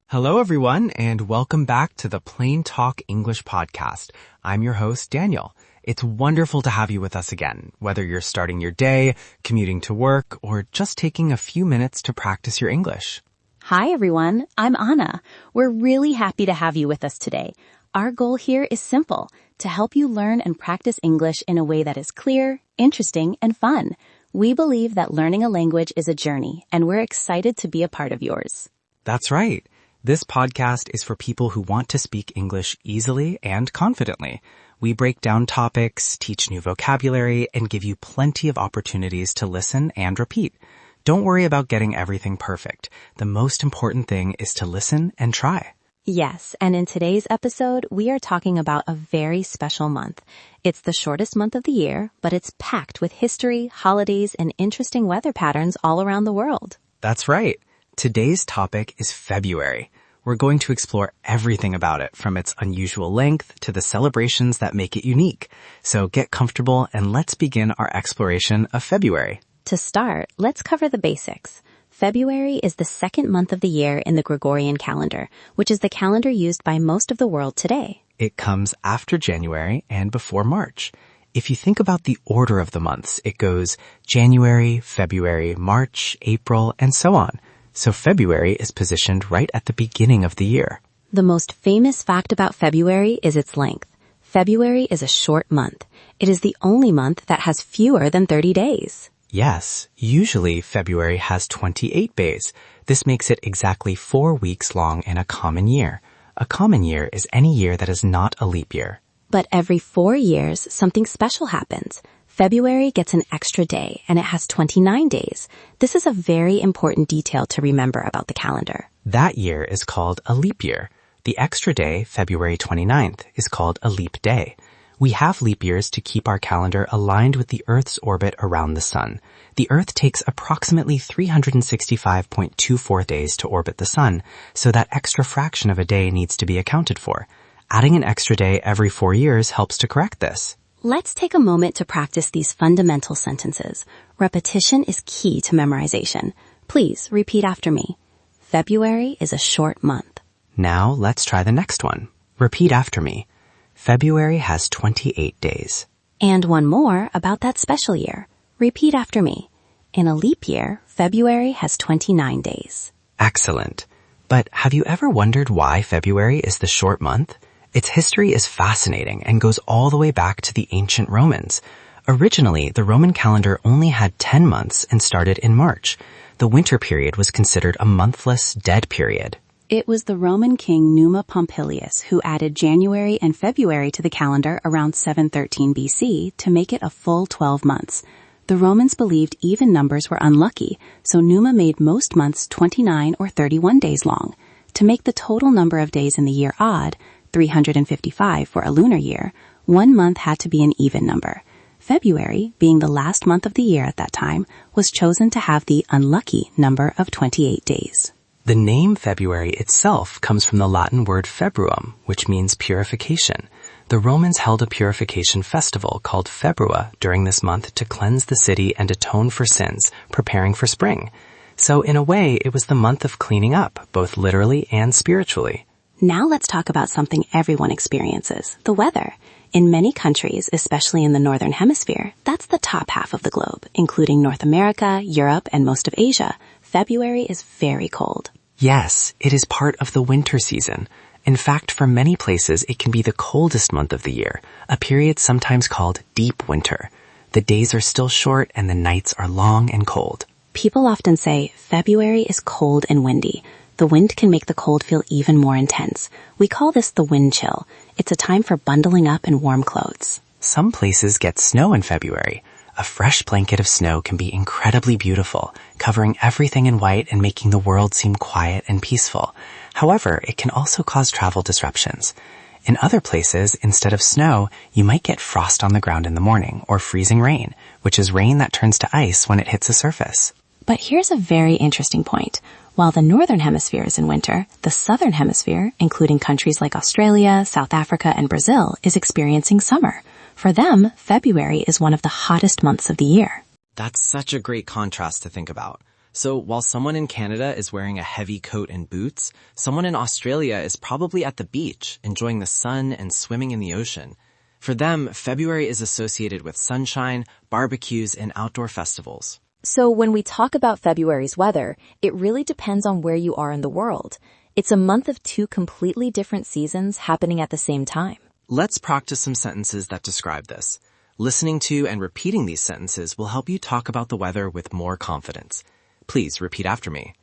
Hello, everyone, and welcome back to the PlainTalk English podcast. I'm your host, Daniel. It's wonderful to have you with us again, whether you're starting your day, commuting to work, or just taking a few minutes to practice your English. Hi, everyone. I'm Anna. We're really happy to have you with us today. Our goal here is simple, to help you learn and practice English in a way that is clear, interesting, and fun. We believe that learning a language is a journey, and we're excited to be a part of yours. That's right. This podcast is for people who want to speak English easily and confidently. We break down topics, teach new vocabulary, and give you plenty of opportunities to listen and repeat. Don't worry about getting everything perfect. The most important thing is to listen and try. Yes, and in today's episode, we are talking about a very special month. It's the shortest month of the year, but it's packed with history, holidays, and interesting weather patterns all around the world. That's right. Today's topic is February. We're going to explore everything about it, from its unusual length to the celebrations that make it unique. So get comfortable and let's begin our exploration of February. To start, let's cover the basics. February is the second month of the year in the Gregorian calendar, which is the calendar used by most of the world today. It comes after January and before March. If you think about the order of the months, it goes January, February, March, April, and so on. So February is positioned right at the beginning of the year. The most famous fact about February is its length. February is a short month. It is the only month that has fewer than 30 days. Yes, usually February has 28 days. This makes it exactly 4 weeks long in a common year. A common year is any year that is not a leap year. But every 4 years, something special happens. February gets an extra day, and it has 29 days. This is a very important detail to remember about the calendar. That year is called a leap year. The extra day, February 29th, is called a leap day. We have leap years to keep our calendar aligned with the Earth's orbit around the sun. The Earth takes approximately 365.24 days to orbit the sun, so that extra fraction of a day needs to be accounted for. Adding an extra day every 4 years helps to correct this. Let's take a moment to practice these fundamental sentences. Repetition is key to memorization. Please repeat after me. February is a short month. Now let's try the next one. Repeat after me. February has 28 days. And one more about that special year. Repeat after me. In a leap year, February has 29 days. Excellent. But have you ever wondered why February is the short month? Its history is fascinating and goes all the way back to the ancient Romans. Originally, the Roman calendar only had 10 months and started in March. The winter period was considered a monthless, dead period. It was the Roman king Numa Pompilius who added January and February to the calendar around 713 BC to make it a full 12 months. The Romans believed even numbers were unlucky, so Numa made most months 29 or 31 days long. To make the total number of days in the year odd, 355 for a lunar year, 1 month had to be an even number. February, being the last month of the year at that time, was chosen to have the unlucky number of 28 days. The name February itself comes from the Latin word februum, which means purification. The Romans held a purification festival called Februa during this month to cleanse the city and atone for sins, preparing for spring. So in a way, it was the month of cleaning up, both literally and spiritually. Now let's talk about something everyone experiences, the weather. In many countries, especially in the Northern Hemisphere, that's the top half of the globe, including North America, Europe, and most of Asia. February is very cold. Yes, it is part of the winter season. In fact, for many places, it can be the coldest month of the year, a period sometimes called deep winter. The days are still short and the nights are long and cold. People often say February is cold and windy. The wind can make the cold feel even more intense. We call this the wind chill. It's a time for bundling up in warm clothes. Some places get snow in February. A fresh blanket of snow can be incredibly beautiful, covering everything in white and making the world seem quiet and peaceful. However, it can also cause travel disruptions. In other places, instead of snow, you might get frost on the ground in the morning or freezing rain, which is rain that turns to ice when it hits a surface. But here's a very interesting point. While the Northern Hemisphere is in winter, the Southern Hemisphere, including countries like Australia, South Africa, and Brazil, is experiencing summer. For them, February is one of the hottest months of the year. That's such a great contrast to think about. So while someone in Canada is wearing a heavy coat and boots, someone in Australia is probably at the beach, enjoying the sun and swimming in the ocean. For them, February is associated with sunshine, barbecues, and outdoor festivals. So when we talk about February's weather, it really depends on where you are in the world. It's a month of two completely different seasons happening at the same time. Let's practice some sentences that describe this. Listening to and repeating these sentences will help you talk about the weather with more confidence. Please repeat after me.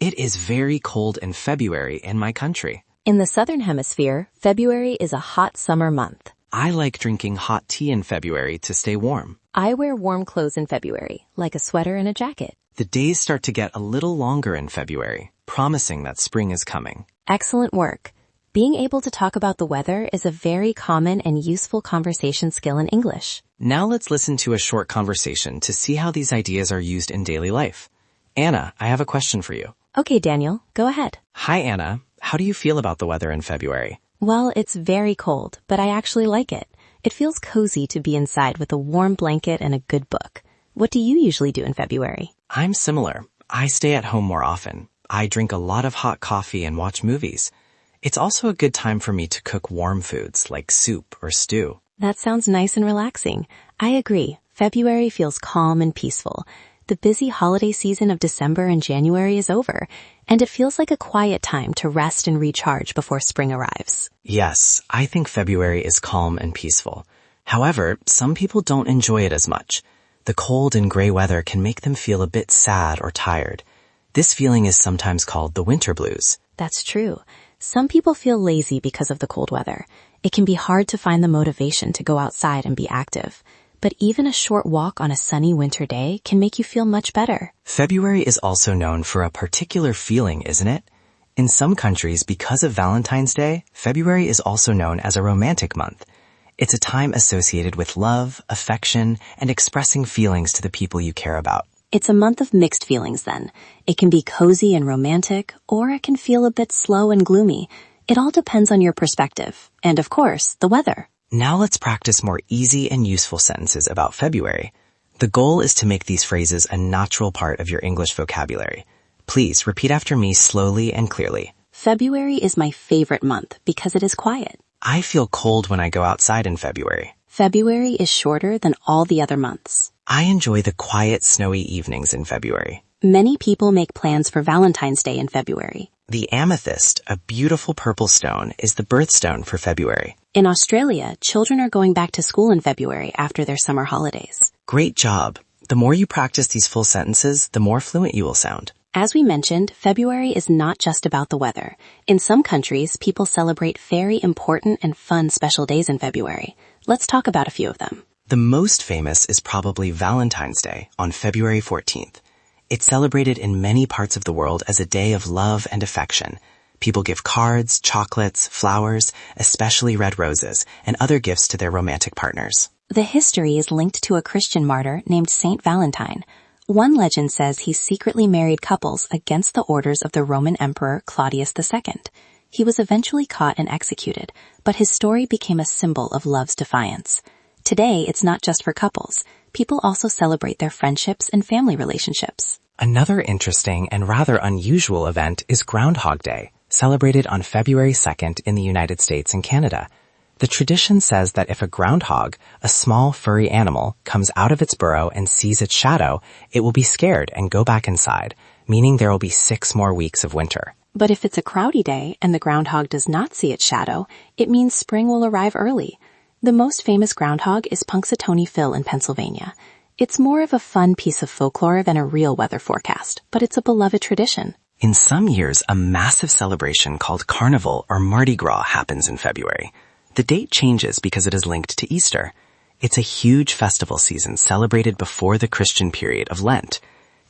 It is very cold in February in my country. In the Southern Hemisphere, February is a hot summer month. I like drinking hot tea in February to stay warm. I wear warm clothes in February, like a sweater and a jacket. The days start to get a little longer in February, promising that spring is coming. Excellent work. Being able to talk about the weather is a very common and useful conversation skill in English. Now let's listen to a short conversation to see how these ideas are used in daily life. Anna, I have a question for you. Okay, Daniel, go ahead. Hi, Anna. How do you feel about the weather in February? Well, it's very cold, but I actually like it. It feels cozy to be inside with a warm blanket and a good book. What do you usually do in February? I'm similar. I stay at home more often. I drink a lot of hot coffee and watch movies. It's also a good time for me to cook warm foods like soup or stew. That sounds nice and relaxing. I agree. February feels calm and peaceful. The busy holiday season of December and January is over, and it feels like a quiet time to rest and recharge before spring arrives. Yes, I think February is calm and peaceful. However, some people don't enjoy it as much. The cold and gray weather can make them feel a bit sad or tired. This feeling is sometimes called the winter blues. That's true. Some people feel lazy because of the cold weather. It can be hard to find the motivation to go outside and be active. But even a short walk on a sunny winter day can make you feel much better. February is also known for a particular feeling, isn't it? In some countries, because of Valentine's Day, February is also known as a romantic month. It's a time associated with love, affection, and expressing feelings to the people you care about. It's a month of mixed feelings then. It can be cozy and romantic, or it can feel a bit slow and gloomy. It all depends on your perspective. And of course, the weather. Now let's practice more easy and useful sentences about February. The goal is to make these phrases a natural part of your English vocabulary. Please repeat after me slowly and clearly. February is my favorite month because it is quiet. I feel cold when I go outside in February. February is shorter than all the other months. I enjoy the quiet, snowy evenings in February. Many people make plans for Valentine's Day in February. The amethyst, a beautiful purple stone, is the birthstone for February. In Australia, children are going back to school in February after their summer holidays. Great job. The more you practice these full sentences, the more fluent you will sound. As we mentioned, February is not just about the weather. In some countries, people celebrate very important and fun special days in February. Let's talk about a few of them. The most famous is probably Valentine's Day on February 14th. It's celebrated in many parts of the world as a day of love and affection. People give cards, chocolates, flowers, especially red roses, and other gifts to their romantic partners. The history is linked to a Christian martyr named Saint Valentine. One legend says he secretly married couples against the orders of the Roman Emperor Claudius II. He was eventually caught and executed, but his story became a symbol of love's defiance. Today, it's not just for couples. People also celebrate their friendships and family relationships. Another interesting and rather unusual event is Groundhog Day, celebrated on February 2nd in the United States and Canada. The tradition says that if a groundhog, a small furry animal, comes out of its burrow and sees its shadow, it will be scared and go back inside, meaning there will be 6 more weeks of winter. But if it's a cloudy day and the groundhog does not see its shadow, it means spring will arrive early. The most famous groundhog is Punxsutawney Phil in Pennsylvania. It's more of a fun piece of folklore than a real weather forecast, but it's a beloved tradition. In some years, a massive celebration called Carnival or Mardi Gras happens in February. The date changes because it is linked to Easter. It's a huge festival season celebrated before the Christian period of Lent.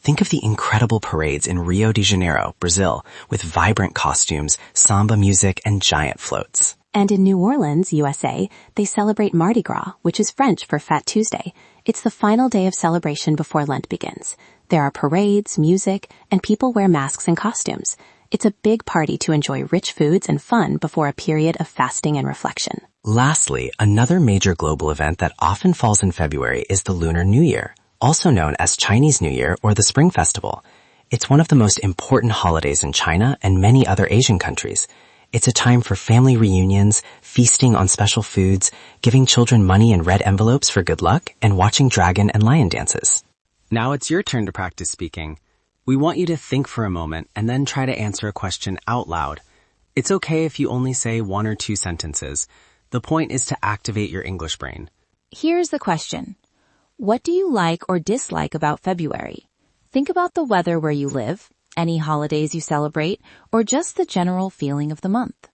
Think of the incredible parades in Rio de Janeiro, Brazil, with vibrant costumes, samba music, and giant floats. And in New Orleans, USA, they celebrate Mardi Gras, which is French for Fat Tuesday. It's the final day of celebration before Lent begins. There are parades, music, and people wear masks and costumes. It's a big party to enjoy rich foods and fun before a period of fasting and reflection. Lastly, another major global event that often falls in February is the Lunar New Year, also known as Chinese New Year or the Spring Festival. It's one of the most important holidays in China and many other Asian countries. It's a time for family reunions, feasting on special foods, giving children money in red envelopes for good luck, and watching dragon and lion dances. Now it's your turn to practice speaking. We want you to think for a moment and then try to answer a question out loud. It's okay if you only say 1 or 2 sentences. The point is to activate your English brain. Here's the question. What do you like or dislike about February? Think about the weather where you live, any holidays you celebrate, or just the general feeling of the month.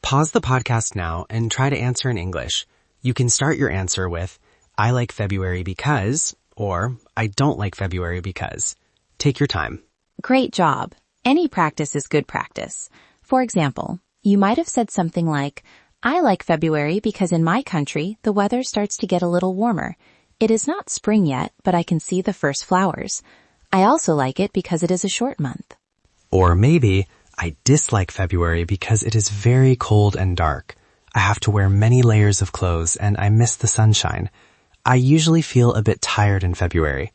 Pause the podcast now and try to answer in English. You can start your answer with, I like February because, or I don't like February because. Take your time. Great job. Any practice is good practice. For example, you might have said something like, I like February because in my country, the weather starts to get a little warmer. It is not spring yet, but I can see the first flowers. I also like it because it is a short month. Or maybe, I dislike February because it is very cold and dark. I have to wear many layers of clothes and I miss the sunshine. I usually feel a bit tired in February.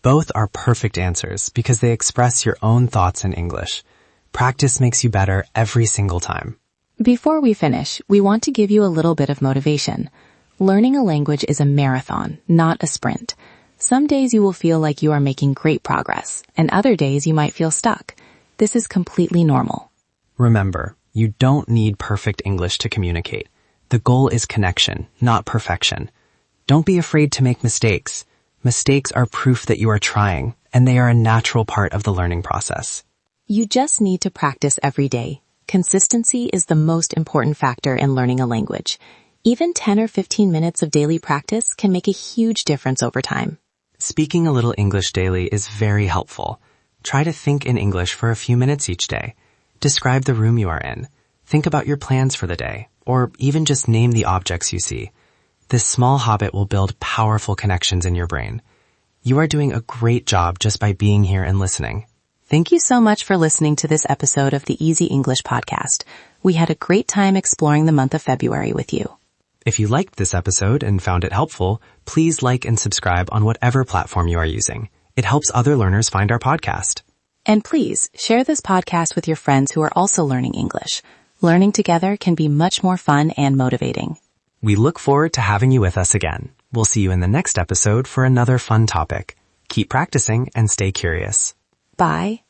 Both are perfect answers because they express your own thoughts in English. Practice makes you better every single time. Before we finish, we want to give you a little bit of motivation. Learning a language is a marathon, not a sprint. Some days you will feel like you are making great progress, and other days you might feel stuck. This is completely normal. Remember, you don't need perfect English to communicate. The goal is connection, not perfection. Don't be afraid to make mistakes. Mistakes are proof that you are trying, and they are a natural part of the learning process. You just need to practice every day. Consistency is the most important factor in learning a language. Even 10 or 15 minutes of daily practice can make a huge difference over time. Speaking a little English daily is very helpful. Try to think in English for a few minutes each day. Describe the room you are in. Think about your plans for the day, or even just name the objects you see. This small habit will build powerful connections in your brain. You are doing a great job just by being here and listening. Thank you so much for listening to this episode of the Easy English Podcast. We had a great time exploring the month of February with you. If you liked this episode and found it helpful, please like and subscribe on whatever platform you are using. It helps other learners find our podcast. And please share this podcast with your friends who are also learning English. Learning together can be much more fun and motivating. We look forward to having you with us again. We'll see you in the next episode for another fun topic. Keep practicing and stay curious. Bye.